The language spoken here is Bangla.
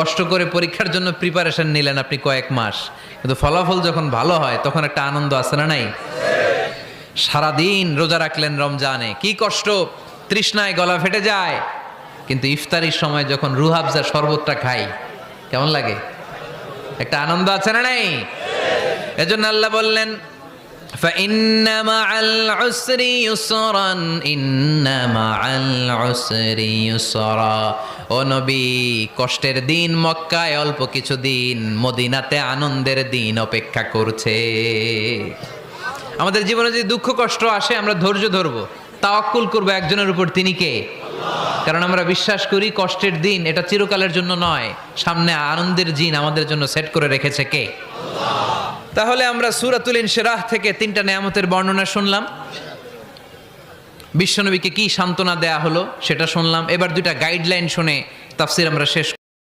কষ্ট করে পরীক্ষার জন্য প্রিপারেশন নিলেন আপনি কয়েক মাস, কিন্তু ফলাফল যখন ভালো হয় তখন একটা আনন্দ আছে না নাই? সারাদিন রোজা রাখলেন রমজানে, কি কষ্ট, তৃষ্ণায় গলা ফেটে যায়, কিন্তু ইফতারির সময় যখন রুহাবজা শরবতটা খাই কেমন লাগে? একটা আনন্দ আছে না নাই? এজন্য আল্লাহ বললেন فإن مع العسر يسرا إن مع العسر يسرا। ও নবী, কষ্টের দিন মক্কায় অল্প কিছু দিন, মদিনাতে আনন্দের দিন অপেক্ষা করছে। আমাদের জীবনে যদি দুঃখ কষ্ট আসে আমরা ধৈর্য ধরবো, তাওয়াক্কুল করবো একজনের উপর, তিনি কে? কারণ আমরা বিশ্বাস করি কষ্টের দিন এটা চিরকালের জন্য নয়, সামনে আনন্দের দিন আমাদের জন্য সেট করে রেখেছে কে? তাহলে আমরা সূরাতুল ইনশিরাহ থেকে 3টা নেয়ামতের বর্ণনা শুনলাম, বিশ্বনবীকে কি সান্ত্বনা দেয়া হলো সেটা শুনলাম। এবার 2টা গাইডলাইন শুনে তাফসীর আমরা শেষ